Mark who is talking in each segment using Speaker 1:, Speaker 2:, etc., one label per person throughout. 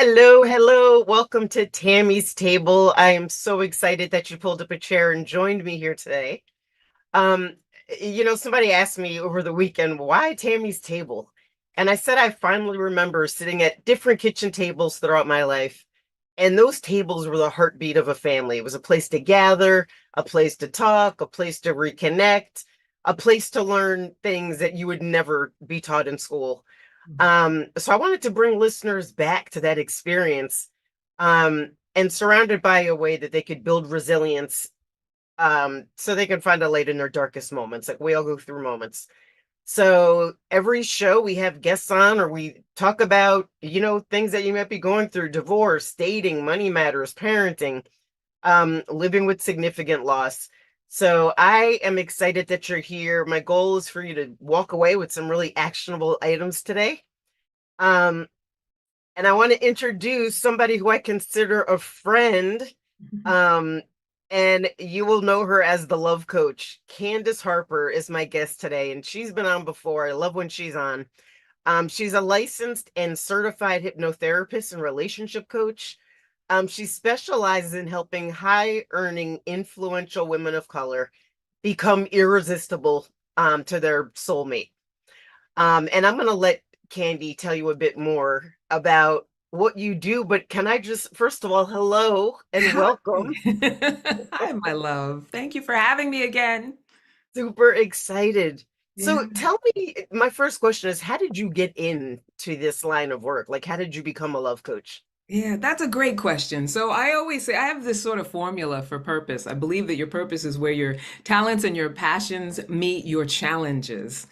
Speaker 1: Hello, hello. Welcome to Tammy's Table. I am so excited that you pulled up a chair and joined me here today. Um, Somebody asked me over the weekend, why Tammy's Table? And I said I finally remember sitting at different kitchen tables throughout my life, and those tables were the heartbeat of a family. It was a place to gather, a place to talk, a place to reconnect, a place to learn things that you would never be taught in school. So I wanted to bring listeners back to that experience, and surrounded by a way that they could build resilience, so they can find a light in their darkest moments. Like we all go through moments. So every show we have guests on, or we talk about, things that you might be going through: divorce, dating, money matters, parenting, living with significant loss. So I am excited that you're here. My goal is for you to walk away with some really actionable items today. Um, and I want to introduce somebody who I consider a friend. Um, and you will know her as the love coach. Candice Harper is my guest today, and she's been on before. I love when she's on. She's a licensed and certified hypnotherapist and relationship coach. She specializes in helping high earning, influential women of color become irresistible to their soulmate. And I'm going to let Candy tell you a bit more about what you do, but can I just, first of all, hello and
Speaker 2: Hi.
Speaker 1: welcome.
Speaker 2: Hi, my love. Thank you for having me again.
Speaker 1: Super excited.
Speaker 2: Yeah.
Speaker 1: So tell me, my first question is, how did you get into this line of work? Like, how did you become a love coach?
Speaker 2: Yeah, that's a great question. So I always say I have this sort of formula for purpose. I believe that your purpose is where your talents and your passions meet your challenges,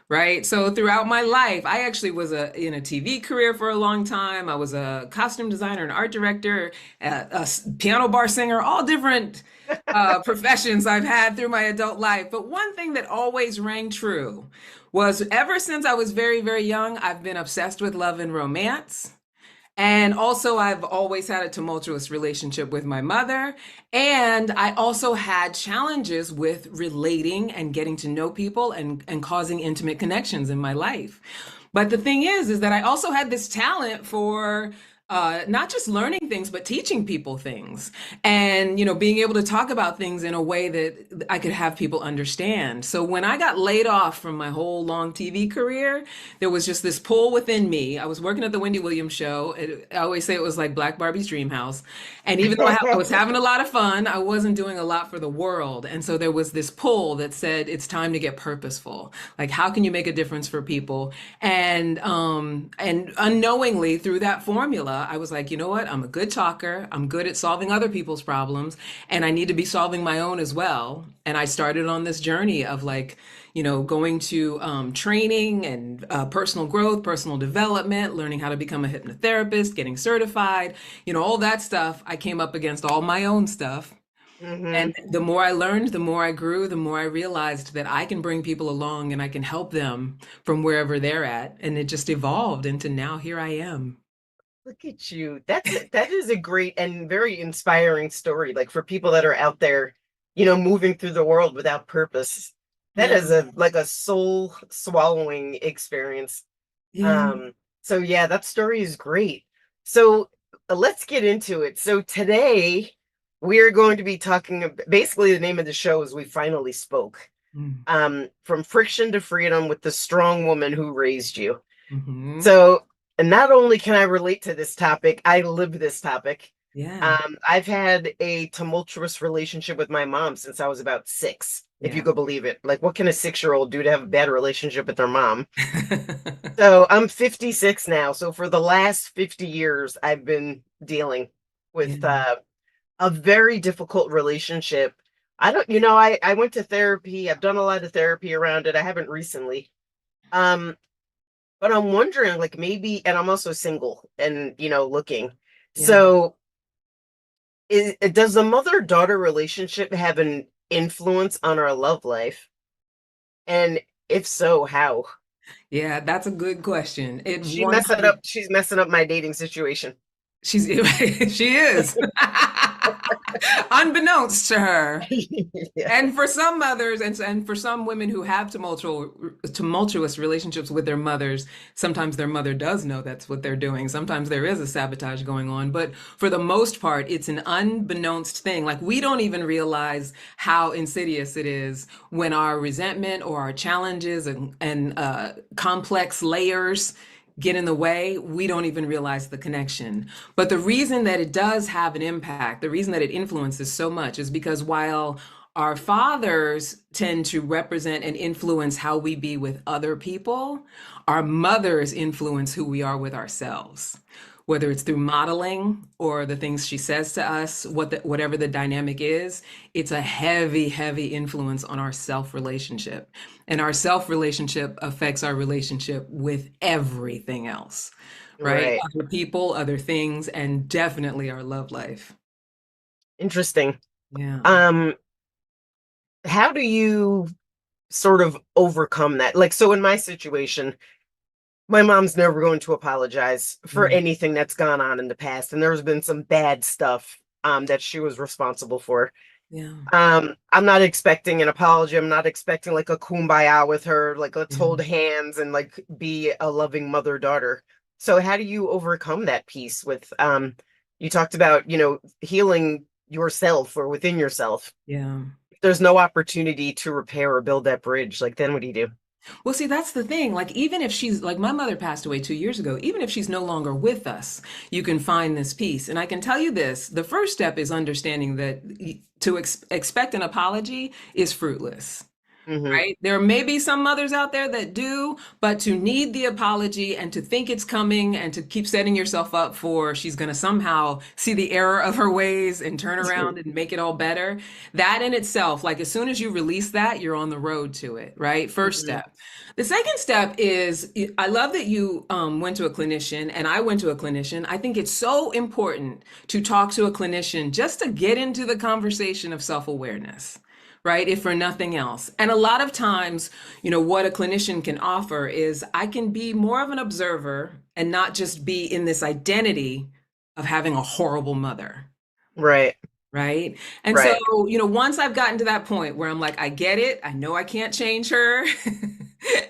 Speaker 2: right? So throughout my life, I actually was in a TV career for a long time. I was a costume designer and art director, piano bar singer, all different professions I've had through my adult life. But one thing that always rang true was ever since I was very, very young, I've been obsessed with love and romance. And also, I've always had a tumultuous relationship with my mother. And I also had challenges with relating and getting to know people and causing intimate connections in my life. But the thing is that I also had this talent for not just learning things, but teaching people things and, being able to talk about things in a way that I could have people understand. So when I got laid off from my whole long TV career, there was just this pull within me. I was working at the Wendy Williams show. I always say it was like Black Barbie's dream house. And even though I was having a lot of fun, I wasn't doing a lot for the world. And so there was this pull that said, it's time to get purposeful. Like, how can you make a difference for people? And unknowingly through that formula, I was like, you know what? I'm a good talker. I'm good at solving other people's problems, and I need to be solving my own as well. And I started on this journey of like, going to training and personal growth, personal development, learning how to become a hypnotherapist, getting certified, all that stuff. I came up against all my own stuff.
Speaker 1: Hmm.
Speaker 2: And the more I learned, the more I grew, the more I realized that I can bring people along and I can help them from wherever they're at. And it just evolved into now here I am.
Speaker 1: Look at you. That is a great and very inspiring story. Like for people that are out there, moving through the world without purpose. That
Speaker 2: Yeah.
Speaker 1: is a like a soul swallowing experience.
Speaker 2: Yeah.
Speaker 1: Um, so yeah, that story is great. So let's get into it. So today we are going to be talking basically the name of the show is We Finally Spoke.
Speaker 2: Mm.
Speaker 1: From friction to freedom with the strong woman who raised you.
Speaker 2: Hmm.
Speaker 1: So, and not only can I relate to this topic, I live this topic.
Speaker 2: Yeah.
Speaker 1: I've had a tumultuous relationship with my mom since I was about 6, if you
Speaker 2: Yeah.
Speaker 1: could believe it. Like, what can a 6-year old do to have a bad relationship with their mom? So I'm 56 now. So for the last 50 years, I've been dealing with
Speaker 2: Yeah.
Speaker 1: a very difficult relationship. I don't, I went to therapy. I've done a lot of therapy around it. I haven't recently. Um, but I'm wondering, like maybe, and I'm also single and, looking.
Speaker 2: Yeah.
Speaker 1: So does the mother-daughter relationship have an influence on our love life? And if so, how?
Speaker 2: Yeah. That's a good question. It
Speaker 1: She's messing up my dating situation.
Speaker 2: She's she is. unbeknownst to her.
Speaker 1: Yeah.
Speaker 2: And for some mothers and for some women who have tumultuous relationships with their mothers, sometimes their mother does know that's what they're doing. Sometimes there is a sabotage going on, but for the most part, it's an unbeknownst thing. Like we don't even realize how insidious it is when our resentment or our challenges and complex layers get in the way. We don't even realize the connection. But the reason that it does have an impact, the reason that it influences so much is because while our fathers tend to represent and influence how we be with other people, our mothers influence who we are with ourselves, whether it's through modeling or the things she says to us, whatever the dynamic is. It's a heavy, heavy influence on our self relationship. And our self relationship affects our relationship with everything else, right?
Speaker 1: Right.
Speaker 2: Other people, other things, and definitely our love life.
Speaker 1: Interesting.
Speaker 2: Yeah.
Speaker 1: Um, how do you sort of overcome that? Like, so in my situation, my mom's never going to apologize for
Speaker 2: Mm,
Speaker 1: anything that's gone on in the past, and there's been some bad stuff that she was responsible for.
Speaker 2: yeah.
Speaker 1: I'm not expecting an apology. I'm not expecting like a kumbaya with her, like let's
Speaker 2: Yeah.
Speaker 1: hold hands and like be a loving mother-daughter. So how do you overcome that piece with you talked about, healing yourself or within yourself.
Speaker 2: Yeah.
Speaker 1: If there's no opportunity to repair or build that bridge, like then what do you do?
Speaker 2: Well, see, that's the thing. Like, even if she's like my mother passed away 2 years ago, even if she's no longer with us, you can find this peace. And I can tell you this, the first step is understanding that to expect an apology is fruitless.
Speaker 1: Hmm.
Speaker 2: Right? There may be some mothers out there that do, but to need the apology and to think it's coming and to keep setting yourself up for she's going to somehow see the error of her ways and turn around and make it all better, that in itself, like as soon as you release that, you're on the road to it, right? First
Speaker 1: Hmm.
Speaker 2: step. The second step is I love that you went to a clinician and I went to a clinician. I think it's so important to talk to a clinician just to get into the conversation of self awareness, right? If for nothing else. And a lot of times, what a clinician can offer is I can be more of an observer and not just be in this identity of having a horrible mother.
Speaker 1: Right,
Speaker 2: Right. And so,
Speaker 1: right.
Speaker 2: once I've gotten to that point where I'm like, I get it. I know I can't change her.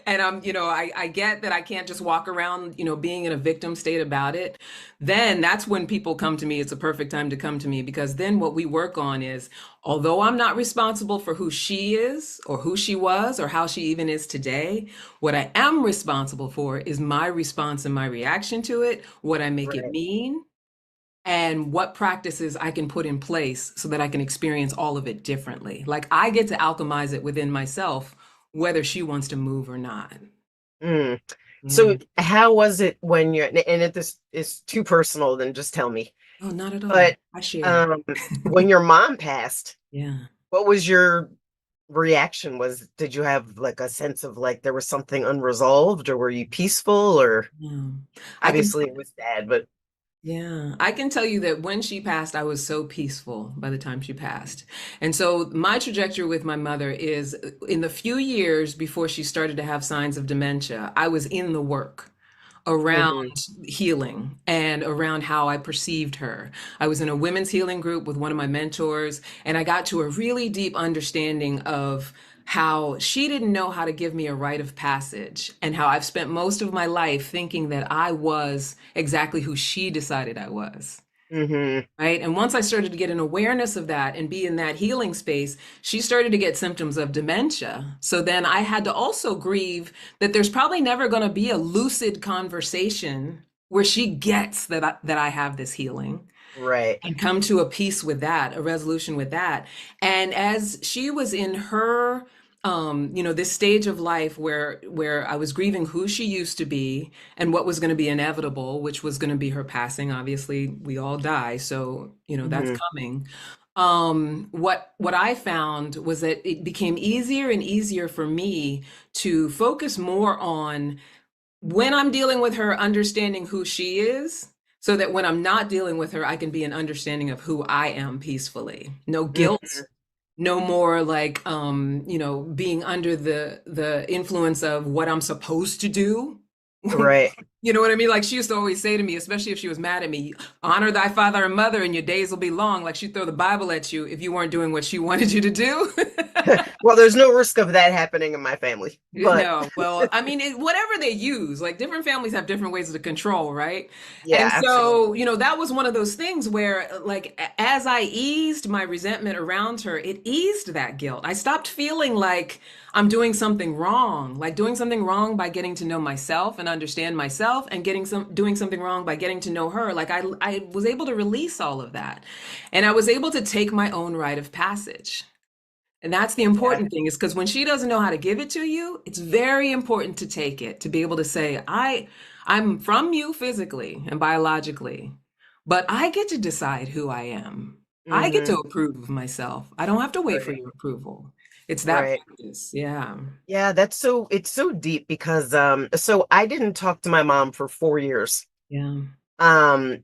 Speaker 2: And I get that I can't just walk around, being in a victim state about it. Then that's when people come to me. It's a perfect time to come to me because then what we work on is, although I'm not responsible for who she is or who she was or how she even is today, what I am responsible for is my response and my reaction to it, what I make it
Speaker 1: Right.
Speaker 2: mean and what practices I can put in place so that I can experience all of it differently. Like I get to alchemize it within myself, whether she wants to move or not.
Speaker 1: Mm.
Speaker 2: Yeah.
Speaker 1: So how was it when you're, and if this is too personal, then just tell me.
Speaker 2: Oh, not at all.
Speaker 1: But
Speaker 2: I share.
Speaker 1: um, when your mom passed,
Speaker 2: Yeah.
Speaker 1: what was your reaction? Did you have like a sense of like there was something unresolved, or were you peaceful, or
Speaker 2: Yeah. I can
Speaker 1: obviously it was sad, but
Speaker 2: Yeah, I can tell you that when she passed, I was so peaceful by the time she passed. And so my trajectory with my mother is in the few years before she started to have signs of dementia, I was in the work around
Speaker 1: hmm.
Speaker 2: healing and around how I perceived her. I was in a women's healing group with one of my mentors, and I got to a really deep understanding of how she didn't know how to give me a rite of passage and how I've spent most of my life thinking that I was exactly who she decided I was.
Speaker 1: Hmm.
Speaker 2: Right. And once I started to get an awareness of that and be in that healing space, she started to get symptoms of dementia. So then I had to also grieve that there's probably never going to be a lucid conversation where she gets that I have this healing
Speaker 1: Right.
Speaker 2: and come to a peace with that, a resolution with that. And as she was in her this stage of life where I was grieving who she used to be and what was going to be inevitable, which was going to be her passing. Obviously, we all die, so that's
Speaker 1: Hmm.
Speaker 2: coming. What I found was that it became easier and easier for me to focus more on when I'm dealing with her, understanding who she is, so that when I'm not dealing with her, I can be an understanding of who I am peacefully. No
Speaker 1: Hmm.
Speaker 2: guilt, no more like being under the influence of what I'm supposed to do.
Speaker 1: Right.
Speaker 2: You know what I mean? Like she used to always say to me, especially if she was mad at me, honor thy father and mother and your days will be long. Like she'd throw the Bible at you if you weren't doing what she wanted you to do.
Speaker 1: Well, there's no risk of that happening in my family, but
Speaker 2: No, well, I mean, whatever they use, like different families have different ways of control, right?
Speaker 1: yeah,
Speaker 2: And so,
Speaker 1: absolutely.
Speaker 2: that was one of those things where, like, as I eased my resentment around her, it eased that guilt. I stopped feeling like I'm doing something wrong, like doing something wrong by getting to know myself and understand myself, and doing something wrong by getting to know her. Like I was able to release all of that, and I was able to take my own rite of passage. And that's the
Speaker 1: Yeah,
Speaker 2: important thing is because when she doesn't know how to give it to you, it's very important to take it, to be able to say, I'm from you physically and biologically, but I get to decide who I am. I get to
Speaker 1: hmm,
Speaker 2: approve of myself. I don't have to wait for
Speaker 1: right,
Speaker 2: your approval. It's that
Speaker 1: right.
Speaker 2: practice. Yeah.
Speaker 1: Yeah, it's so deep because so I didn't talk to my mom for 4 years.
Speaker 2: Yeah.
Speaker 1: Um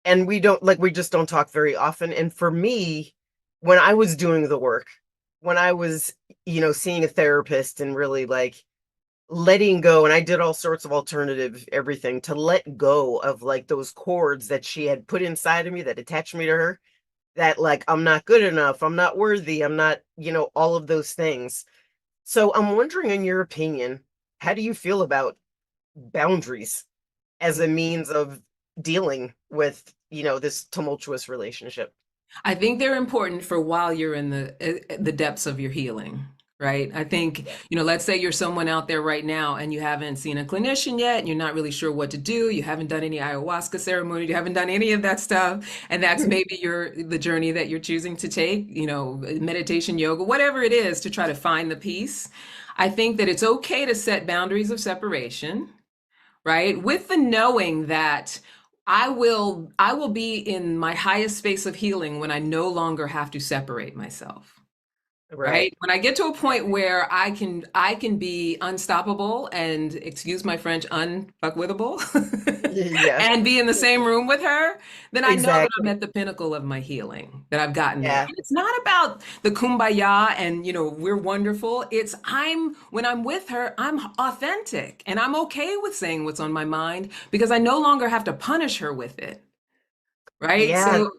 Speaker 1: and we just don't talk very often. And for me, when I was doing the work, when I was, seeing a therapist and really like letting go, and I did all sorts of alternative everything to let go of like those cords that she had put inside of me that attached me to her, that like I'm not good enough, I'm not worthy, I'm not, all of those things. So I'm wondering, in your opinion, how do you feel about boundaries as a means of dealing with, this tumultuous relationship?
Speaker 2: I think they're important for while you're in the depths of your healing, right? I think,
Speaker 1: Yeah.
Speaker 2: let's say you're someone out there right now and you haven't seen a clinician yet and you're not really sure what to do, you haven't done any ayahuasca ceremony, you haven't done any of that stuff, and that's maybe the journey that you're choosing to take, meditation, yoga, whatever it is to try to find the peace. I think that it's okay to set boundaries of separation, right? With the knowing that I will be in my highest space of healing when I no longer have to separate myself.
Speaker 1: Right.
Speaker 2: Right? When I get to a point where I can be unstoppable and, excuse my French, unfuckwithable
Speaker 1: Yeah,
Speaker 2: and be in the same room with her, then I know that I'm
Speaker 1: exactly.
Speaker 2: at the pinnacle of my healing, that I've gotten there.
Speaker 1: Yeah.
Speaker 2: And it's not about the kumbaya and, we're wonderful. It's when I'm with her, I'm authentic and I'm okay with saying what's on my mind because I no longer have to punish her with it. Right?
Speaker 1: Yeah.
Speaker 2: So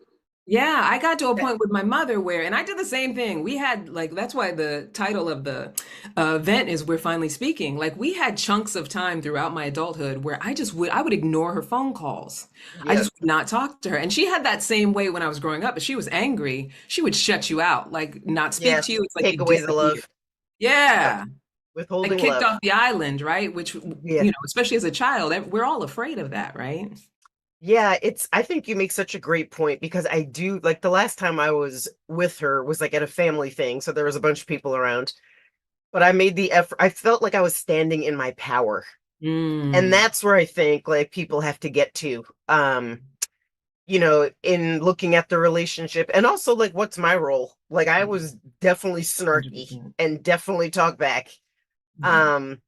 Speaker 2: yeah, I got to a
Speaker 1: that-
Speaker 2: point with my mother where, and I did the same thing. We had, like, that's why the title of the event is We're Finally Speaking. Like, we had chunks of time throughout my adulthood where I would ignore her phone calls. I
Speaker 1: Yeah.
Speaker 2: just would not talk to her. And she had that same way when I was growing up. If she was angry, she would shut you out, like, not speak
Speaker 1: Yeah.
Speaker 2: to you. It's like
Speaker 1: Take
Speaker 2: you
Speaker 1: away the
Speaker 2: disappear.
Speaker 1: love. Yep.
Speaker 2: Yeah. Like
Speaker 1: Withholding
Speaker 2: kicked
Speaker 1: love.
Speaker 2: off the island, right? Which,
Speaker 1: Yeah.
Speaker 2: especially as a child, we're all afraid of that, right?
Speaker 1: Yeah, I think you make such a great point because I do like the last time I was with her was like at a family thing. So there was a bunch of people around, but I made the effort. I felt like I was standing in my power. And
Speaker 2: Mm.
Speaker 1: that's where I think like people have to get to, in looking at the relationship, and also like what's my role? Like I was definitely snarky
Speaker 2: 100%.
Speaker 1: and definitely talk back.
Speaker 2: Yeah.
Speaker 1: Um,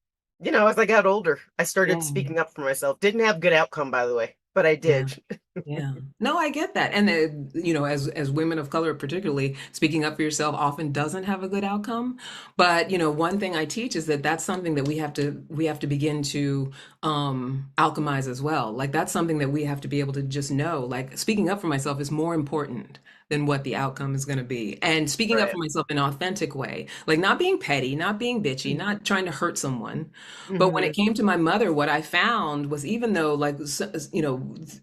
Speaker 1: as I got older, I started
Speaker 2: Yeah.
Speaker 1: speaking up for myself. Didn't have good outcome, by the way, but I
Speaker 2: Yeah.
Speaker 1: did.
Speaker 2: Yeah. No, I get that. And as women of color particularly, speaking up for yourself often doesn't have a good outcome. But, one thing I teach is that that's something that we have to begin to alchemize as well. Like that's something that we have to be able to just know. Like speaking up for myself is more important than what the outcome is going to be. And speaking up for
Speaker 1: Right.
Speaker 2: myself in an authentic way, like not being petty, not being bitchy, not trying to hurt someone. But when it
Speaker 1: Hmm.
Speaker 2: came to my mother, what I found was even though, like,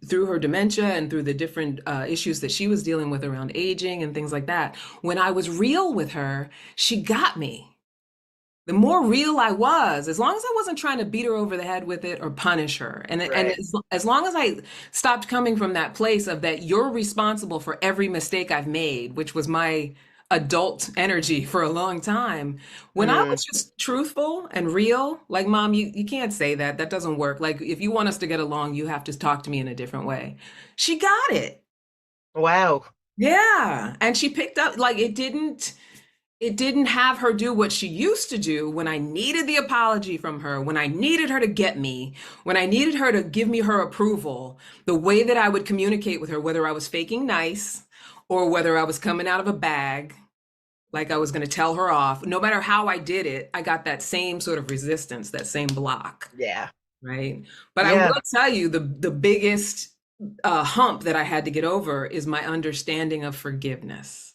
Speaker 2: through her dementia and through the different issues that she was dealing with around aging and things like that, when I was real with her, she got me. The more real I was, as long as I wasn't trying to beat her over the head with it or punish her, and
Speaker 1: Right.
Speaker 2: as long as I stopped coming from that place of that you're responsible for every mistake I've made, which was my adult energy for a long time. When I
Speaker 1: Mm.
Speaker 2: was just truthful and real, like, Mom, you can't say that. That doesn't work. Like, if you want us to get along, you have to talk to me in a different way. She got it.
Speaker 1: Wow.
Speaker 2: Yeah. And she picked up, like, it didn't have her do what she used to do when I needed the apology from her, when I needed her to get me, when I needed her to give me her approval, the way that I would communicate with her, whether I was faking nice or whether I was coming out of a bag, like I was going to tell her off. No matter how I did it, I got that same sort of resistance, that same block.
Speaker 1: Yeah.
Speaker 2: right? But I
Speaker 1: Yeah.
Speaker 2: will tell you the biggest hump that I had to get over is my understanding of forgiveness.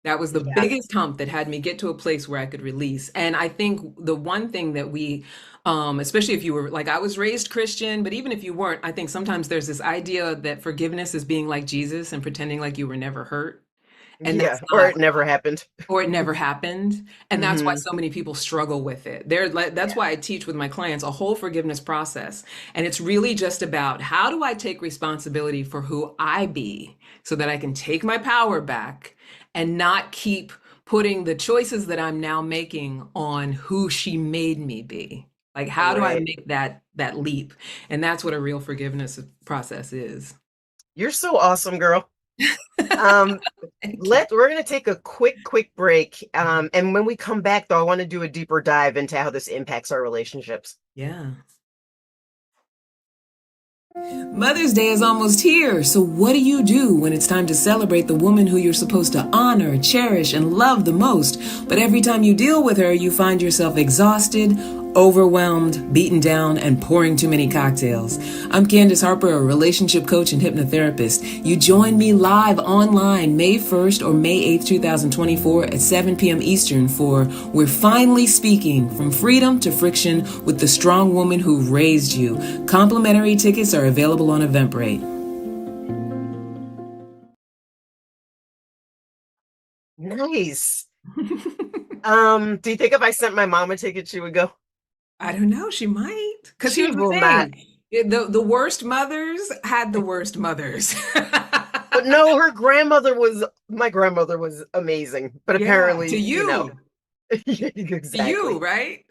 Speaker 2: That was the
Speaker 1: Yeah.
Speaker 2: biggest hump that had me get to a place where I could release. And I think the one thing that we, especially if you were like, I was raised Christian, but even if you weren't, I think sometimes there's this idea that forgiveness is being like Jesus and pretending like you were never hurt. And that's
Speaker 1: Yeah. Or
Speaker 2: not,
Speaker 1: it never happened.
Speaker 2: or it never happened. And that's why
Speaker 1: Hmm.
Speaker 2: so many people struggle with it. They're like, that's
Speaker 1: Yeah.
Speaker 2: why I teach with my clients a whole forgiveness process. And it's really just about how do I take responsibility for who I be so that I can take my power back and not keep putting the choices that I'm now making on who she made me be. Like, how do I
Speaker 1: Right.
Speaker 2: make that leap? And that's what a real forgiveness process is.
Speaker 1: You're so awesome, girl. Um,
Speaker 2: Thank you.
Speaker 1: we're gonna take a quick break. And when we come back, though, I want to do a deeper dive into how this impacts our relationships.
Speaker 2: Yeah. Mother's Day is almost here, so what do you do when it's time to celebrate the woman who you're supposed to honor, cherish, and love the most? But every time you deal with her, you find yourself exhausted, overwhelmed, beaten down, and pouring too many cocktails. I'm Candice Harper, a relationship coach and hypnotherapist. You join me live online May 1st or May 8th, 2024 at 7 p.m. Eastern for We're Finally Speaking From Freedom to Friction with the Strong Woman Who Raised You. Complimentary tickets are available on Eventbrite.
Speaker 1: Nice. Do you think if I sent my mom a ticket, she would go?
Speaker 2: I don't know. She might. Because
Speaker 1: She
Speaker 2: here's the
Speaker 1: will not.
Speaker 2: thing. The worst mothers had the worst mothers.
Speaker 1: But no, my grandmother was amazing. But
Speaker 2: Yeah, to
Speaker 1: apparently,
Speaker 2: you. To you,
Speaker 1: exactly.
Speaker 2: right?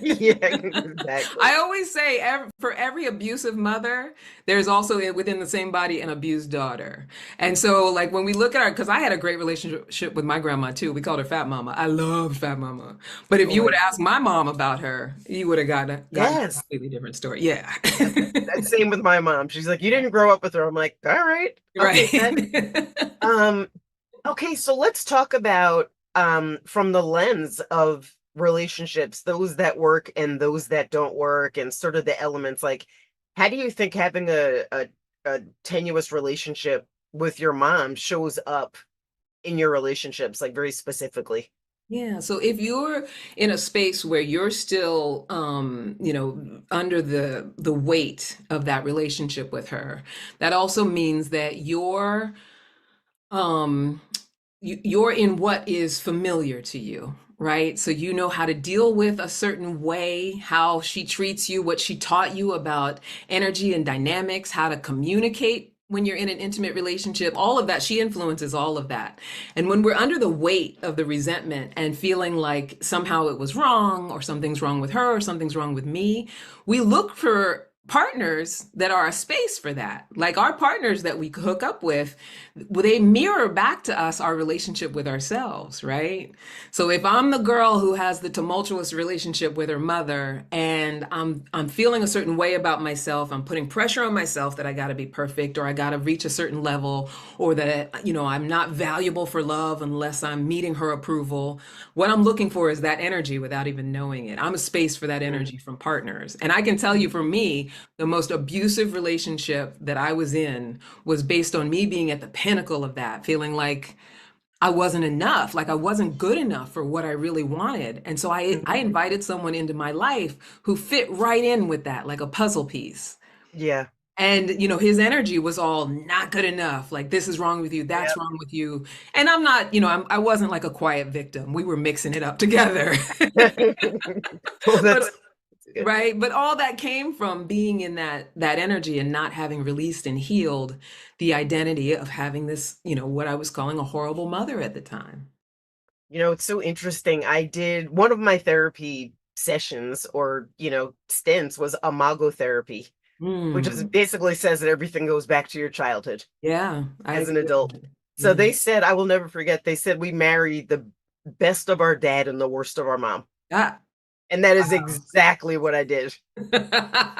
Speaker 1: Yeah, exactly.
Speaker 2: I always say for every abusive mother, there's also within the same body an abused daughter. And so, like when we look at our, because I had a great relationship with my grandma too. We called her Fat Mama. I loved Fat Mama. But if
Speaker 1: Oh
Speaker 2: you
Speaker 1: my
Speaker 2: would
Speaker 1: God.
Speaker 2: ask my mom about her, you would have gotten a
Speaker 1: Yes.
Speaker 2: completely different story. Yeah.
Speaker 1: Yep. That's same with my mom. She's like, you didn't grow up with her. I'm like, all right, I'll take that.
Speaker 2: Right.
Speaker 1: Um, okay, so let's talk about from the lens of relationships, those that work and those that don't work, and sort of the elements. Like, how do you think having a tenuous relationship with your mom shows up in your relationships, like very specifically?
Speaker 2: Yeah, so if you're in a space where you're still under the weight of that relationship with her, that also means that um you're in what is familiar to you, right? So you know how to deal with a certain way, how she treats you, what she taught you about energy and dynamics, how to communicate when you're in an intimate relationship, all of that. She influences all of that. And when we're under the weight of the resentment and feeling like somehow it was wrong, or something's wrong with her, or something's wrong with me, we look for partners that are a space for that. Like our partners that we hook up with, they mirror back to us our relationship with ourselves, right? So if I'm the girl who has the tumultuous relationship with her mother and I'm feeling a certain way about myself, I'm putting pressure on myself that I got to be perfect or I got to reach a certain level or that I'm not valuable for love unless I'm meeting her approval. What I'm looking for is that energy without even knowing it. I'm a space for that
Speaker 1: Mm.
Speaker 2: energy from partners. And I can tell you for me, the most abusive relationship that I was in was based on me being at the pinnacle of that, feeling like I wasn't enough, like I wasn't good enough for what I really wanted. And so I
Speaker 1: Mhm.
Speaker 2: invited someone into my life who fit right in with that, like a puzzle piece.
Speaker 1: Yeah.
Speaker 2: And his energy was all not good enough. Like this is wrong with you, that's
Speaker 1: Yeah.
Speaker 2: wrong with you. And I'm not, I wasn't like a quiet victim. We were mixing it up together.
Speaker 1: Well,
Speaker 2: But
Speaker 1: that's good.
Speaker 2: right, but all that came from being in that energy and not having released and healed the identity of having this, what I was calling a horrible mother at the time.
Speaker 1: It's so interesting. I did one of my therapy sessions or, stints was imago therapy, which is
Speaker 2: Mm,
Speaker 1: basically says that everything goes back to your childhood
Speaker 2: yeah, I
Speaker 1: as an
Speaker 2: agree
Speaker 1: adult.
Speaker 2: with that.
Speaker 1: So
Speaker 2: Yeah.
Speaker 1: they said, I will never forget, they said we married the best of our dad and the worst of our mom.
Speaker 2: Ah,
Speaker 1: And that is exactly what I did.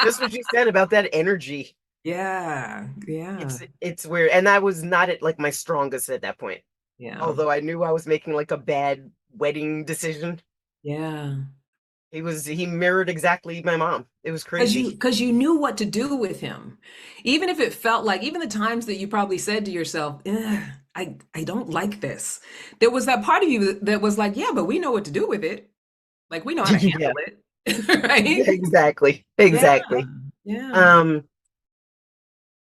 Speaker 1: Just what you said about that energy.
Speaker 2: yeah, yeah,
Speaker 1: It's weird. And I was not at like my strongest at that point.
Speaker 2: yeah,
Speaker 1: Although I knew I was making like a bad wedding decision.
Speaker 2: yeah.
Speaker 1: He mirrored exactly my mom. It was crazy.
Speaker 2: Because you knew what to do with him. Even if it felt like, even the times that you probably said to yourself, "Ugh, I don't like this." There was that part of you that was like, yeah, but we know what to do with it. Like we know how to
Speaker 1: Yeah,
Speaker 2: handle it. Right?
Speaker 1: exactly.
Speaker 2: Yeah.
Speaker 1: Exactly.
Speaker 2: Yeah.
Speaker 1: Um,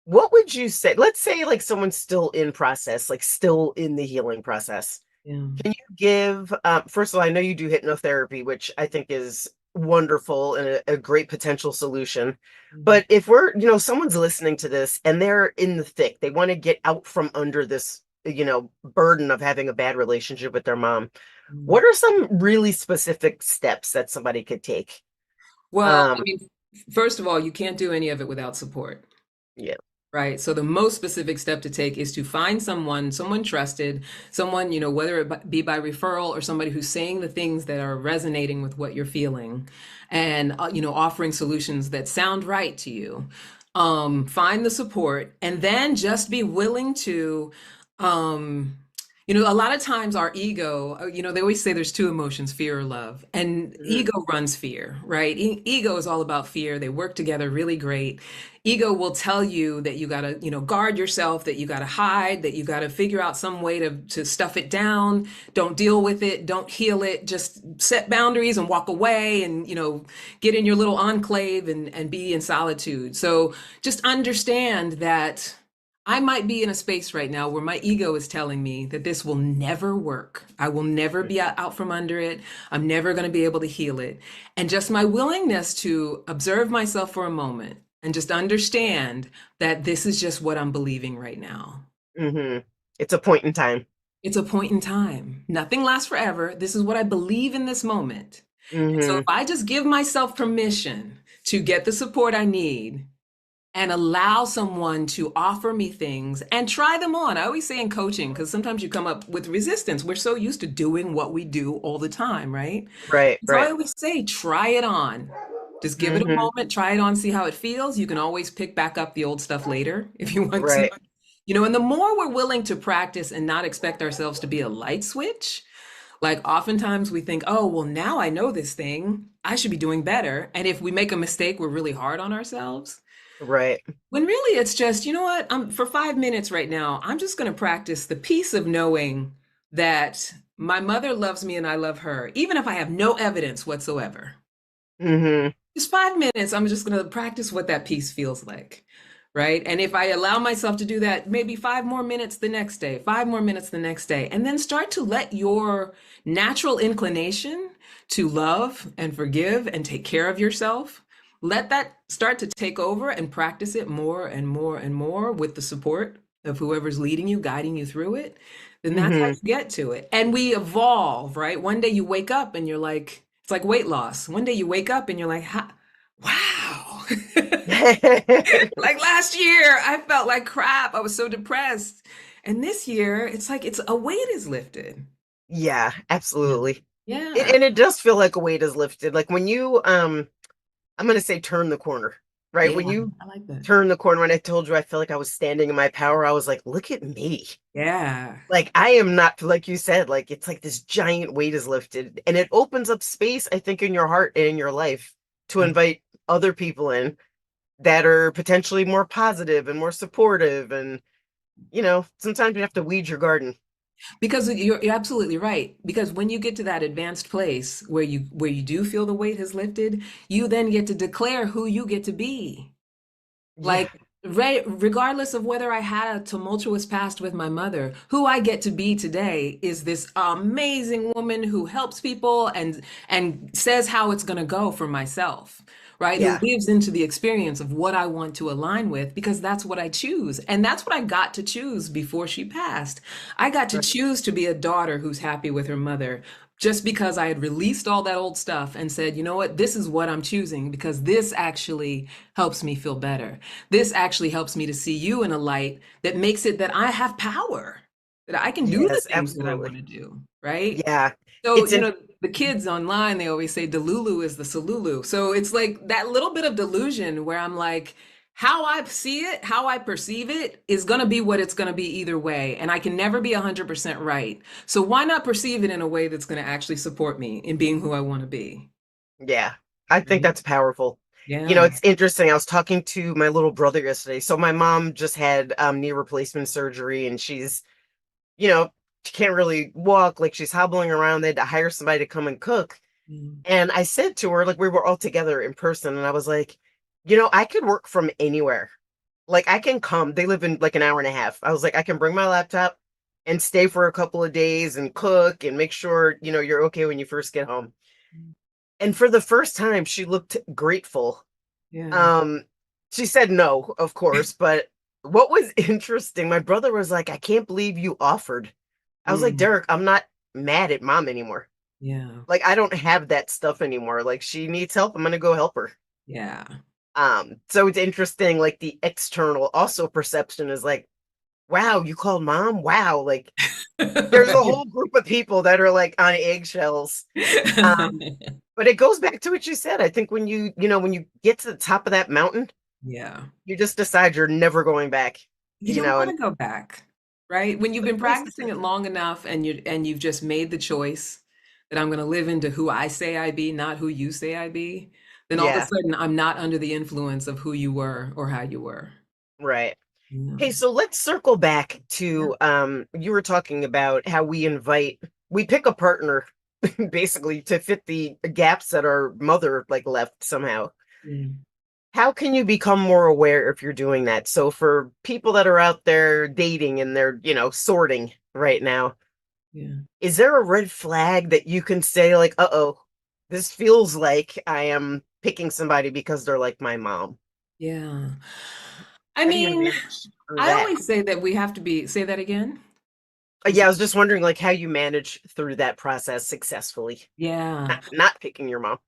Speaker 1: what would you say? Let's say like someone's still in process, like still in the healing process.
Speaker 2: Yeah.
Speaker 1: Can you give, first of all, I know you do hypnotherapy, which I think is wonderful and a great potential solution.
Speaker 2: Mm,
Speaker 1: But if we're, someone's listening to this and they're in the thick, they want to get out from under this, burden of having a bad relationship with their mom.
Speaker 2: mm.
Speaker 1: What are some really specific steps that somebody could take?
Speaker 2: Well, I
Speaker 1: Um,
Speaker 2: mean, first of all, you can't do any of it without support.
Speaker 1: yeah.
Speaker 2: Right. So the most specific step to take is to find someone trusted, someone, whether be by referral or somebody who's saying the things that are resonating with what you're feeling and, offering solutions that sound right to you. Find the support and then just be willing to, um, a lot of times our ego, they always say there's two emotions, fear or love, and
Speaker 1: Mhm.
Speaker 2: ego runs fear, right? Ego is all about fear. They work together really great. Ego will tell you that you got to, guard yourself, that you got to hide, that you got to figure out some way to stuff it down. Don't deal with it. Don't heal it. Just set boundaries and walk away and, get in your little enclave and be in solitude. So just understand that I might be in a space right now where my ego is telling me that this will never work. I will never be out from under it. I'm never going to be able to heal it. And just my willingness to observe myself for a moment and just understand that this is just what I'm believing right now.
Speaker 1: Mhm. It's a point in time.
Speaker 2: It's a point in time. Nothing lasts forever. This is what I believe in this moment. And so if
Speaker 1: Mhm.
Speaker 2: I just give myself permission to get the support I need, and allow someone to offer me things and try them on. I always say in coaching, because sometimes you come up with resistance. We're so used to doing what we do all the time, right?
Speaker 1: Right,
Speaker 2: So I
Speaker 1: right.
Speaker 2: always say, try it on. Just give it a
Speaker 1: Mhm.
Speaker 2: moment, try it on, see how it feels. You can always pick back up the old stuff later if you want to.
Speaker 1: Right.
Speaker 2: And the more we're willing to practice and not expect ourselves to be a light switch, like oftentimes we think, oh, well, now I know this thing, I should be doing better. And if we make a mistake, we're really hard on ourselves.
Speaker 1: Right.
Speaker 2: When really it's just, you know what? For 5 minutes right now, I'm just going to practice the peace of knowing that my mother loves me and I love her, even if I have no evidence whatsoever.
Speaker 1: Mhm.
Speaker 2: Just 5 minutes, I'm just going to practice what that peace feels like. Right. And if I allow myself to do that, maybe 5 more minutes the next day, 5 more minutes the next day, and then start to let your natural inclination to love and forgive and take care of yourself, let that start to take over and practice it more and more and more with the support of whoever's leading you, guiding you through it, then that's how
Speaker 1: Mhm.
Speaker 2: you get to it. And we evolve, right? One day you wake up and you're like, it's like weight loss. One day you wake up and you're like, wow. Like last year, I felt like crap. I was so depressed. And this year, it's like it's a weight is lifted.
Speaker 1: Yeah,
Speaker 2: Yeah.
Speaker 1: absolutely.
Speaker 2: Yeah.
Speaker 1: And it does feel like a weight is lifted. Like when you I'm gonna say turn the corner, right? When
Speaker 2: Yeah.
Speaker 1: you
Speaker 2: I like that.
Speaker 1: turn the corner, when I told you I feel like I was standing in my power, I was like, look at me.
Speaker 2: Yeah.
Speaker 1: Like I am not, like you said, like it's like this giant weight is lifted. And it opens up space, I think, in your heart and in your life to
Speaker 2: Uh,
Speaker 1: invite other people in that are potentially more positive and more supportive. And sometimes you have to weed your garden.
Speaker 2: Because you're absolutely right. Because when you get to that advanced place where you do feel the weight has lifted, you then get to declare who you get to be.
Speaker 1: Yeah.
Speaker 2: Like, regardless of whether I had a tumultuous past with my mother, who I get to be today is this amazing woman who helps people and says how it's going to go for myself, right? Who
Speaker 1: Yeah.
Speaker 2: lives into the experience of what I want to align with because that's what I choose. And that's what I got to choose before she passed. I got to
Speaker 1: Right.
Speaker 2: choose to be a daughter who's happy with her mother just because I had released all that old stuff and said, you know what, this is what I'm choosing because this actually helps me feel better. This actually helps me to see you in a light that makes it that I have power, that I can do the
Speaker 1: Yes,
Speaker 2: things that I want
Speaker 1: absolutely.
Speaker 2: to do, right?
Speaker 1: Yeah.
Speaker 2: So,
Speaker 1: It's in
Speaker 2: the kids online, they always say Delulu is the Salulu. So it's like that little bit of delusion where I'm like, how I see it, how I perceive it is going to be what it's going to be either way. And I can never be 100% right. So why not perceive it in a way that's going to actually support me in being who I want to be?
Speaker 1: Yeah. I think
Speaker 2: Right?
Speaker 1: that's powerful.
Speaker 2: Yeah.
Speaker 1: It's interesting. I was talking to my little brother yesterday. So my mom just had knee replacement surgery and you know, she can't really walk, like she's hobbling around. They had to hire somebody to come and cook.
Speaker 2: Mm.
Speaker 1: And I said to her, like we were all together in person, and I was like, I could work from anywhere. Like I can come. They live in like an hour and a half. I was like, I can bring my laptop and stay for a couple of days and cook and make sure, you're okay when you first get home. And for the first time, she looked grateful.
Speaker 2: Yeah.
Speaker 1: Um, she said no, of course, but what was interesting, my brother was like, I can't believe you offered. I was like,
Speaker 2: Mm.
Speaker 1: Derek, I'm not mad at mom anymore.
Speaker 2: Yeah.
Speaker 1: Like, I don't have that stuff anymore. Like, she needs help. I'm gonna go help her.
Speaker 2: Yeah.
Speaker 1: So it's interesting, like the external also perception is like, wow, you called mom? Wow, like there's a whole group of people that are like on eggshells. Um, but it goes back to what you said. I think when you get to the top of that mountain,
Speaker 2: Yeah.
Speaker 1: you just decide you're never going back,
Speaker 2: You don't want
Speaker 1: and
Speaker 2: to go back, right? When you've
Speaker 1: it's
Speaker 2: been
Speaker 1: a nice
Speaker 2: practicing it
Speaker 1: decision.
Speaker 2: long enough and you've just made the choice that I'm going to live into who I say I be, not who you say I be, then all of a
Speaker 1: Yeah,
Speaker 2: sudden I'm not under the influence of who you were or how you were.
Speaker 1: right.
Speaker 2: Yeah.
Speaker 1: Hey, so let's circle back
Speaker 2: Yeah.
Speaker 1: to you were talking about how we pick a partner basically to fit the gaps that our mother like left somehow.
Speaker 2: Mm.
Speaker 1: How can you become more aware if you're doing that? So for people that are out there dating and they're, sorting right now,
Speaker 2: Yeah.
Speaker 1: is there a red flag that you can say like, "Uh-oh, this feels like I am picking somebody because they're like my mom."
Speaker 2: Yeah. I
Speaker 1: How do you
Speaker 2: mean,
Speaker 1: manage through
Speaker 2: I
Speaker 1: that?
Speaker 2: always say that we have to be, say that again. You
Speaker 1: Yeah, I
Speaker 2: said,
Speaker 1: was just wondering like how you manage through that process successfully.
Speaker 2: yeah.
Speaker 1: Not picking your mom.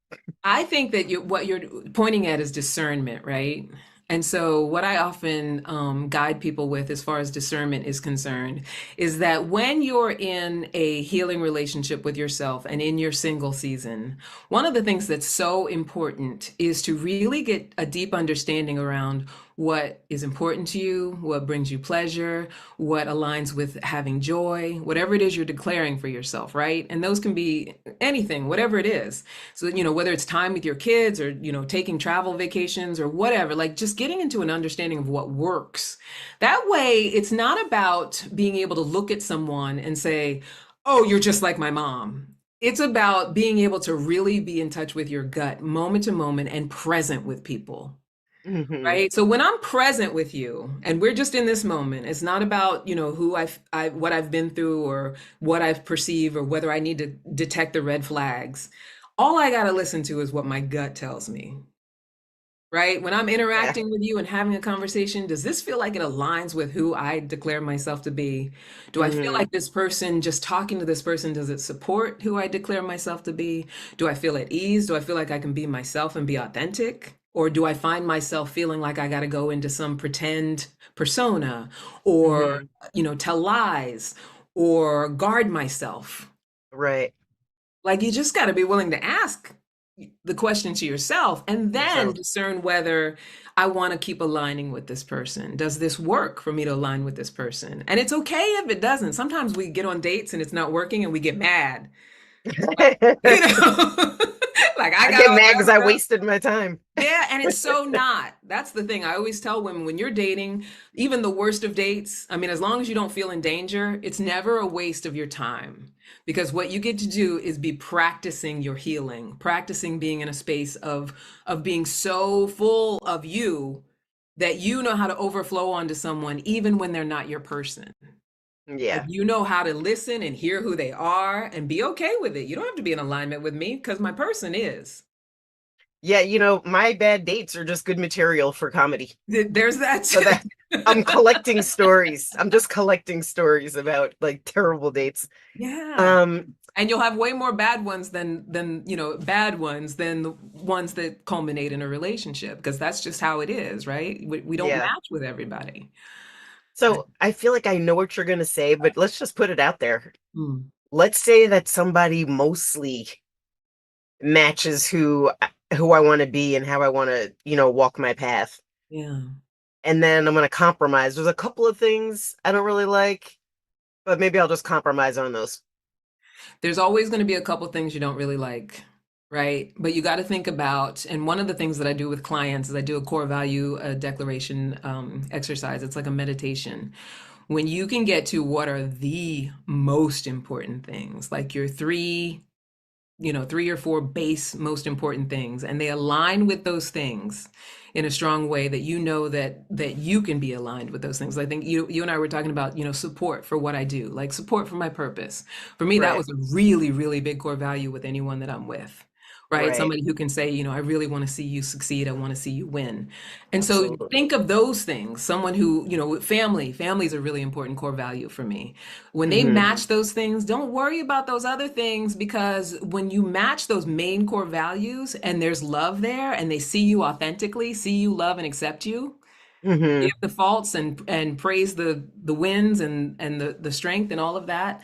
Speaker 2: I think that what you're pointing at is discernment, right? And so, what I often guide people with, as far as discernment is concerned, is that when you're in a healing relationship with yourself and in your single season, one of the things that's so important is to really get a deep understanding around what is important to you, what brings you pleasure, what aligns with having joy, whatever it is you're declaring for yourself, right? And those can be anything, whatever it is. So, whether it's time with your kids or, taking travel vacations or whatever, like just getting into an understanding of what works. That way, it's not about being able to look at someone and say, oh, you're just like my mom. It's about being able to really be in touch with your gut moment to moment and present with people.
Speaker 1: Hmm.
Speaker 2: Right. So when I'm present with you and we're just in this moment, it's not about, who what I've been through or what I've perceived or whether I need to detect the red flags. All I got to listen to is what my gut tells me. Right. When I'm
Speaker 1: Yeah.
Speaker 2: interacting with you and having a conversation, does this feel like it aligns with who I declare myself to be? Do I feel
Speaker 1: Hmm.
Speaker 2: like this person, just talking to this person, does it support who I declare myself to be? Do I feel at ease? Do I feel like I can be myself and be authentic? Or do I find myself feeling like I got to go into some pretend persona or,
Speaker 1: Hmm.
Speaker 2: tell lies or guard myself?
Speaker 1: Right.
Speaker 2: Like you just got to be willing to ask the question to yourself and then
Speaker 1: Yourself.
Speaker 2: discern whether I want to keep aligning with this person. Does this work for me to align with this person? And it's okay if it doesn't. Sometimes we get on dates and it's not working and we get mad. You know, like I
Speaker 1: I
Speaker 2: got
Speaker 1: get
Speaker 2: all
Speaker 1: mad because I
Speaker 2: revved up.
Speaker 1: wasted my time.
Speaker 2: Yeah, and it's so not. That's the thing. I always tell women when you're dating, even the worst of dates, I mean, as long as you don't feel in danger, it's never a waste of your time. Because what you get to do is be practicing your healing, practicing being in a space of being so full of you that you know how to overflow onto someone even when they're not your person. Like
Speaker 1: Yeah.
Speaker 2: you know how to listen and hear who they are and be okay with it. You don't have to be in alignment with me because my person is.
Speaker 1: Yeah, my bad dates are just good material for comedy.
Speaker 2: There's that
Speaker 1: So
Speaker 2: too.
Speaker 1: that I'm collecting stories. I'm just collecting stories about like terrible dates.
Speaker 2: Yeah.
Speaker 1: Um,
Speaker 2: And you'll have way more bad ones than bad ones than the ones that culminate in a relationship because that's just how it is, right? We don't
Speaker 1: yeah.
Speaker 2: match with everybody.
Speaker 1: So I feel like I know what you're gonna say, but let's just put it out there.
Speaker 2: Mm,
Speaker 1: Let's say that somebody mostly matches who I want to be and how I want to, walk my path.
Speaker 2: yeah.
Speaker 1: And then I'm gonna compromise. There's a couple of things I don't really like, but maybe I'll just compromise on those.
Speaker 2: There's always going to be a couple things you don't really like, right? But you got to think about, and one of the things that I do with clients is I do a core value declaration exercise. It's like a meditation. When you can get to what are the most important things, like your three or four base most important things, and they align with those things in a strong way that you know that you can be aligned with those things. I think you and I were talking about, support for what I do, like support for my purpose. For me, that
Speaker 1: Right.
Speaker 2: was a really, really big core value with anyone that I'm with. Right?
Speaker 1: Right.
Speaker 2: Somebody who can say, I really want to see you succeed. I want to see you win. And so
Speaker 1: Absolutely.
Speaker 2: think of those things. Someone who, family is a really important core value for me. When they
Speaker 1: Hmm.
Speaker 2: match those things, don't worry about those other things, because when you match those main core values and there's love there and they see you authentically, see you, love and accept you,
Speaker 1: Hmm.
Speaker 2: give the faults and praise the wins and the strength and all of that,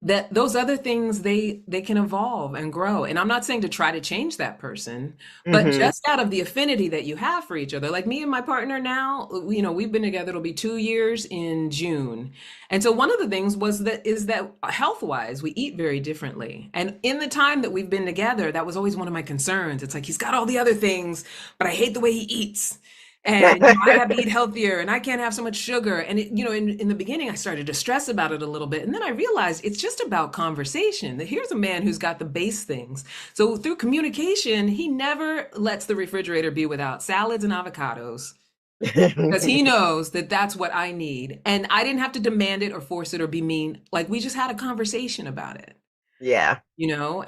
Speaker 2: that those other things, they can evolve and grow. And I'm not saying to try to change that person, but
Speaker 1: Hmm.
Speaker 2: just out of the affinity that you have for each other. Like me and my partner now, we've been together, it'll be 2 years in June. And so one of the things is that health wise we eat very differently, and in the time that we've been together, that was always one of my concerns. It's like he's got all the other things, but I hate the way he eats. And I have to eat healthier and I can't have so much sugar. And in the beginning, I started to stress about it a little bit. And then I realized it's just about conversation. That here's a man who's got the base things. So through communication, he never lets the refrigerator be without salads and avocados, because he knows that that's what I need. And I didn't have to demand it or force it or be mean. Like, we just had a conversation about it.
Speaker 1: Yeah.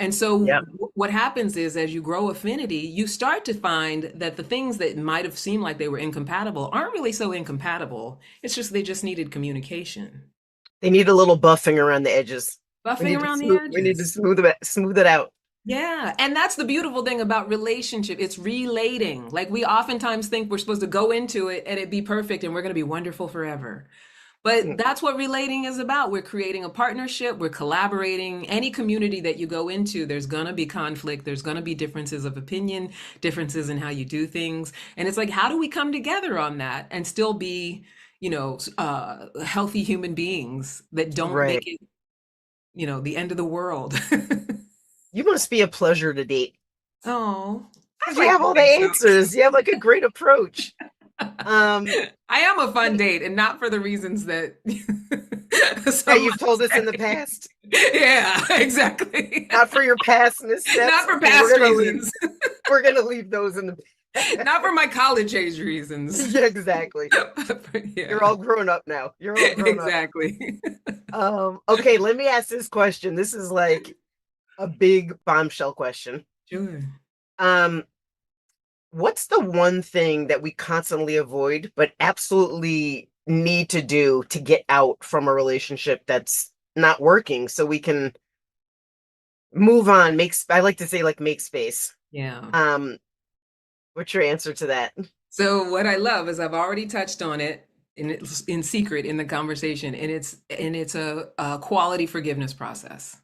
Speaker 2: And so
Speaker 1: Yeah.
Speaker 2: what happens is, as you grow affinity, you start to find that the things that might have seemed like they were incompatible aren't really so incompatible. It's just they just needed communication.
Speaker 1: They need a little buffing around the edges. We
Speaker 2: Buffing
Speaker 1: need to
Speaker 2: around the
Speaker 1: smooth. We need to
Speaker 2: edges.
Speaker 1: smooth it out.
Speaker 2: Yeah, and that's the beautiful thing about relationship. It's relating. Like, we oftentimes think we're supposed to go into it and it be perfect and we're going to be wonderful forever. But that's what relating is about. We're creating a partnership, we're collaborating. Any community that you go into, there's going to be conflict, there's going to be differences of opinion, differences in how you do things. And it's like, how do we come together on that and still be, healthy human beings that don't make
Speaker 1: Right.
Speaker 2: it, the end of the world?
Speaker 1: You must be a pleasure to date
Speaker 2: Oh, I'd
Speaker 1: because you
Speaker 2: like
Speaker 1: have
Speaker 2: to
Speaker 1: all the
Speaker 2: think so.
Speaker 1: answers. You have like a great approach. Um,
Speaker 2: I am a fun date, and not for the reasons that
Speaker 1: that
Speaker 2: some
Speaker 1: you've told
Speaker 2: might
Speaker 1: us in the
Speaker 2: say.
Speaker 1: past,
Speaker 2: Yeah, exactly.
Speaker 1: not for your past
Speaker 2: Not
Speaker 1: missteps.
Speaker 2: for
Speaker 1: Okay,
Speaker 2: past reasons.
Speaker 1: we're gonna leave those in the
Speaker 2: Not for my college age reasons.
Speaker 1: yeah, exactly. You're
Speaker 2: Yeah,
Speaker 1: all grown up now. You're all grown up.
Speaker 2: exactly.
Speaker 1: Okay, let me ask this question. This is like a big bombshell question.
Speaker 2: Sure.
Speaker 1: Um, what's the one thing that we constantly avoid but absolutely need to do to get out from a relationship that's not working so we can move on, I like to say like make space.
Speaker 2: Yeah.
Speaker 1: Um, what's your answer to that?
Speaker 2: So what I love is I've already touched on it, and it's in secret in the conversation, and it's a quality forgiveness process.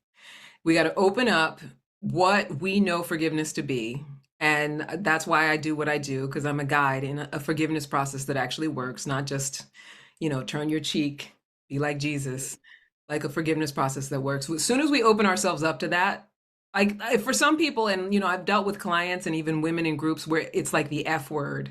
Speaker 2: We got to open up what we know forgiveness to be. And that's why I do what I do, because I'm a guide in a forgiveness process that actually works, not just, turn your cheek, be like Jesus, like a forgiveness process that works. As soon as we open ourselves up to that, like, for some people, and, I've dealt with clients and even women in groups where it's like the F word.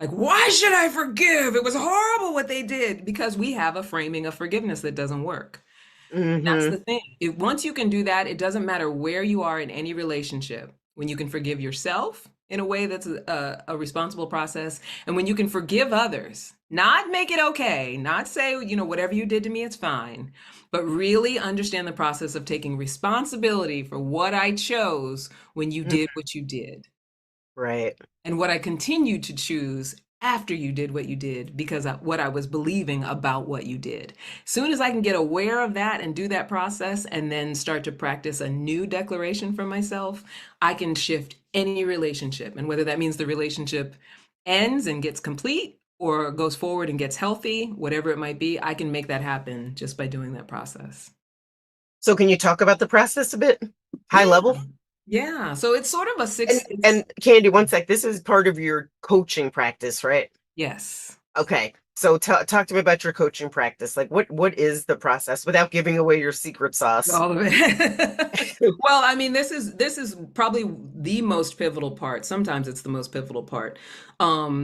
Speaker 2: Like, why should I forgive? It was horrible what they did, because we have a framing of forgiveness that doesn't work. That's
Speaker 1: Mm-hmm.
Speaker 2: the thing. Once you can do that, it doesn't matter where you are in any relationship. When you can forgive yourself in a way that's a responsible process, and when you can forgive others, not make it okay, not say, whatever you did to me, it's fine, but really understand the process of taking responsibility for what I chose when you did what you did,
Speaker 1: Right.
Speaker 2: and what I continue to choose after you did what you did, because what I was believing about what you did. Soon as I can get aware of that and do that process and then start to practice a new declaration for myself, I can shift any relationship. And whether that means the relationship ends and gets complete or goes forward and gets healthy, whatever it might be, I can make that happen just by doing that process.
Speaker 1: So can you talk about the process a bit? High
Speaker 2: Yeah.
Speaker 1: level?
Speaker 2: Yeah. So it's sort of a
Speaker 1: And
Speaker 2: six, it's,
Speaker 1: and Candy, one sec. This is part of your coaching practice, right?
Speaker 2: yes.
Speaker 1: Okay. So talk to me about your coaching practice. Like what is the process without giving away your secret sauce?
Speaker 2: All of it. Well, I mean, this is probably the most pivotal part. Sometimes it's the most pivotal part.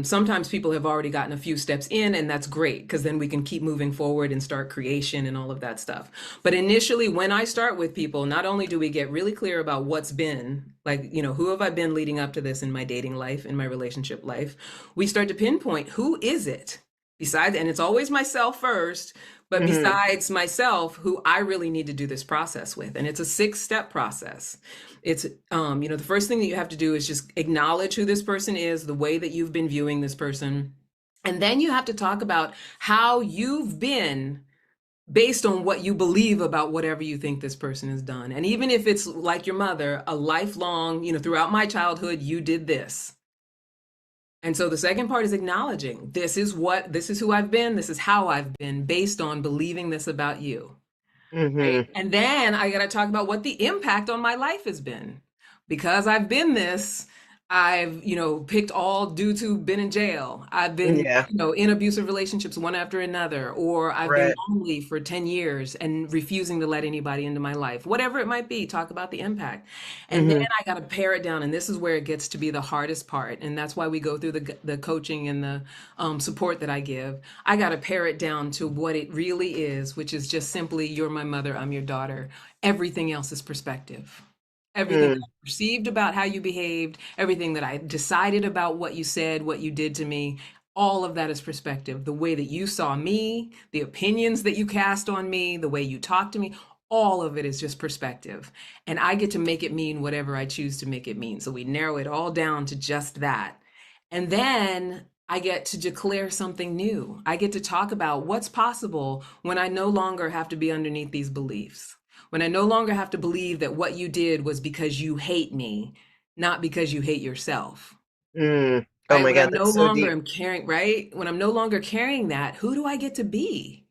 Speaker 2: Sometimes people have already gotten a few steps in, and that's great because then we can keep moving forward and start creation and all of that stuff. But initially, when I start with people, not only do we get really clear about what's been, like, who have I been leading up to this in my dating life, in my relationship life, we start to pinpoint who is it besides, and it's always myself first, but
Speaker 1: Hmm.
Speaker 2: besides myself, who I really need to do this process with. And it's a 6 step process. It's, the first thing that you have to do is just acknowledge who this person is, the way that you've been viewing this person. And then you have to talk about how you've been based on what you believe about whatever you think this person has done. And even if it's like your mother, a lifelong, throughout my childhood, you did this. And so the second part is acknowledging this is who I've been, this is how I've been based on believing this about you. Right.
Speaker 1: Hmm.
Speaker 2: And then I got to talk about what the impact on my life has been. Because I've been this, I've, picked all due to been in jail. I've been,
Speaker 1: Yeah.
Speaker 2: in abusive relationships one after another, or I've been
Speaker 1: Right.
Speaker 2: lonely for 10 years and refusing to let anybody into my life. Whatever it might be, talk about the impact. And then
Speaker 1: Hmm.
Speaker 2: I got to pare it down. And this is where it gets to be the hardest part. And that's why we go through the coaching and the support that I give. I got to pare it down to what it really is, which is just simply, you're my mother, I'm your daughter. Everything else is perspective. Everything that
Speaker 1: Mm.
Speaker 2: I perceived about how you behaved, everything that I decided about what you said, what you did to me, all of that is perspective. The way that you saw me, the opinions that you cast on me, the way you talk to me, all of it is just perspective. And I get to make it mean whatever I choose to make it mean. So we narrow it all down to just that. And then I get to declare something new. I get to talk about what's possible when I no longer have to be underneath these beliefs, when I no longer have to believe that what you did was because you hate me, not because you hate yourself.
Speaker 1: Mm. Oh
Speaker 2: Right?
Speaker 1: my
Speaker 2: When
Speaker 1: God,
Speaker 2: I'm no
Speaker 1: that's so
Speaker 2: longer
Speaker 1: deep.
Speaker 2: am carrying, right? When I'm no longer carrying that, who do I get to be?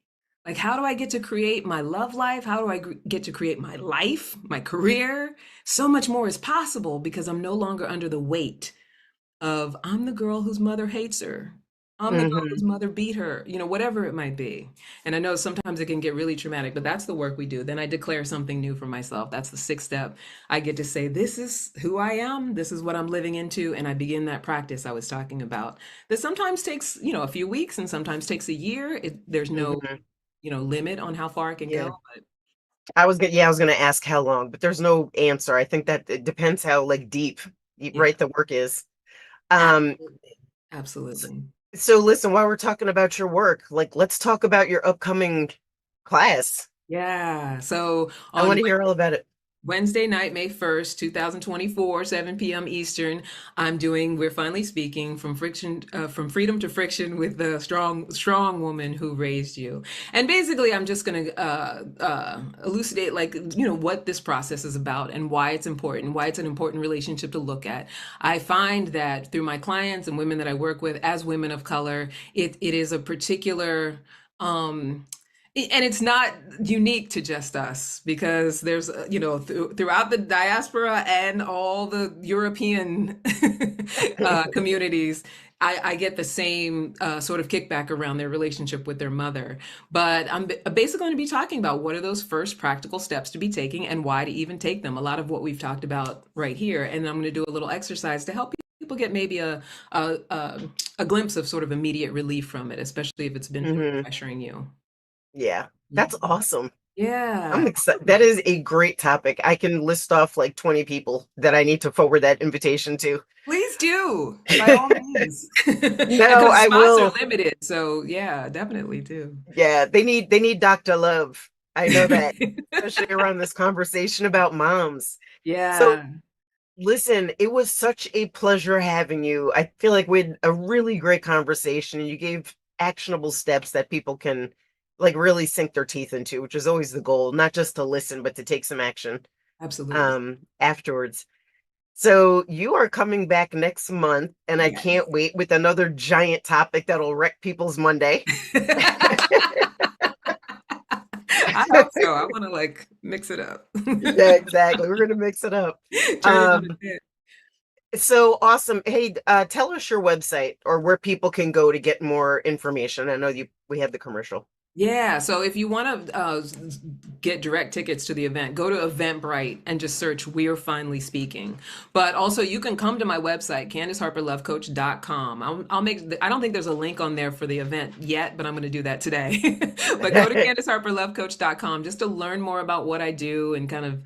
Speaker 2: Like, how do I get to create my love life? How do I get to create my life, my career? So much more is possible because I'm no longer under the weight of I'm the girl whose mother hates her. I'm the girl
Speaker 1: Hmm.
Speaker 2: whose mother beat her, whatever it might be. And I know sometimes it can get really traumatic, but that's the work we do. Then I declare something new for myself. That's the 6th step. I get to say, this is who I am. This is what I'm living into. And I begin that practice I was talking about that sometimes takes, a few weeks and sometimes takes a year. There's no,
Speaker 1: Hmm.
Speaker 2: limit on how far it can go.
Speaker 1: Yeah. I was gonna ask how long, but there's no answer. I think that it depends how like deep,
Speaker 2: Yeah,
Speaker 1: right, the work is. Um,
Speaker 2: absolutely. Absolutely.
Speaker 1: so listen, while we're talking about your work, like let's talk about your upcoming class.
Speaker 2: Yeah. So
Speaker 1: I want
Speaker 2: on
Speaker 1: to hear all about it.
Speaker 2: Wednesday night, May 1st, 2024, 7 p.m. Eastern, We're Finally Speaking from Freedom to Friction with the strong woman who raised you. And basically, I'm just going to elucidate, like, what this process is about and why it's important, why it's an important relationship to look at. I find that through my clients and women that I work with as women of color, it is a particular, and it's not unique to just us because there's throughout the diaspora and all the European communities, I get the same sort of kickback around their relationship with their mother. But I'm basically going to be talking about what are those first practical steps to be taking and why to even take them. A lot of what we've talked about right here, and I'm going to do a little exercise to help people get maybe a, a, a glimpse of sort of immediate relief from it, especially if it's been really
Speaker 1: Hmm.
Speaker 2: pressuring you.
Speaker 1: Yeah,
Speaker 2: Yeah.
Speaker 1: that's awesome. I'm
Speaker 2: Yeah.
Speaker 1: excited. That is a great topic. I can list off like 20 people that I need to forward that invitation to.
Speaker 2: Please do, by all means. And
Speaker 1: No,
Speaker 2: because
Speaker 1: I
Speaker 2: spots are
Speaker 1: will.
Speaker 2: limited, so yeah, definitely do.
Speaker 1: Yeah, they need Dr. Love. I know that, especially around this conversation about moms. So
Speaker 2: Yeah,
Speaker 1: listen, it was such a pleasure having you. I feel like we had a really great conversation and you gave actionable steps that people can like really sink their teeth into, which is always the goal, not just to listen, but to take some action
Speaker 2: absolutely.
Speaker 1: afterwards. So you are coming back next month, and I
Speaker 2: Yes.
Speaker 1: can't wait with another giant topic that'll wreck people's Monday.
Speaker 2: I hope so. I want to like mix it up.
Speaker 1: Yeah, exactly. We're gonna mix it up.
Speaker 2: Turn it on its
Speaker 1: Um,
Speaker 2: head.
Speaker 1: so awesome. Hey, tell us your website or where people can go to get more information. I know we had the commercial.
Speaker 2: Yeah, so if you want to get direct tickets to the event, go to Eventbrite and just search "We're Finally Speaking." But also, you can come to my website, CandiceHarperLoveCoach.com. I don't think there's a link on there for the event yet, but I'm going to do that today. But go to CandiceHarperLoveCoach.com just to learn more about what I do and kind of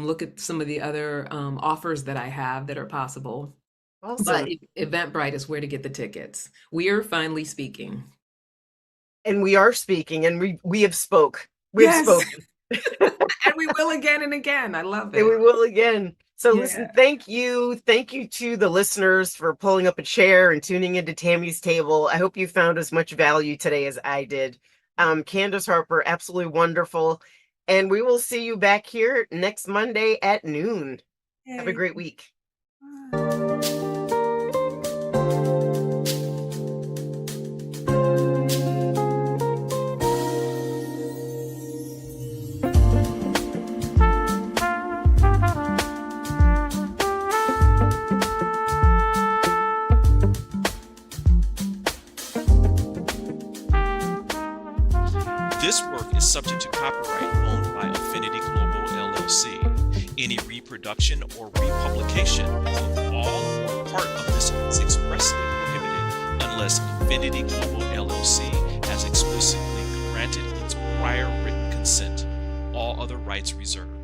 Speaker 2: look at some of the other offers that I have that are possible. But
Speaker 1: Awesome.
Speaker 2: Eventbrite is where to get the tickets. We're Finally Speaking.
Speaker 1: And we are speaking, and we have spoke. We have
Speaker 2: Yes.
Speaker 1: spoken.
Speaker 2: And we will again and again. I love
Speaker 1: And
Speaker 2: it.
Speaker 1: we will again. So listen,
Speaker 2: Yeah.
Speaker 1: thank you. Thank you to the listeners for pulling up a chair and tuning into Tammy's table. I hope you found as much value today as I did. Candace Harper, absolutely wonderful. And we will see you back here next Monday at noon. Have a
Speaker 2: Yay.
Speaker 1: great week.
Speaker 3: This work is subject to copyright owned by Affinity Global LLC. Any reproduction or republication of all or part of this is expressly prohibited unless Affinity Global LLC has explicitly granted its prior written consent. All other rights reserved.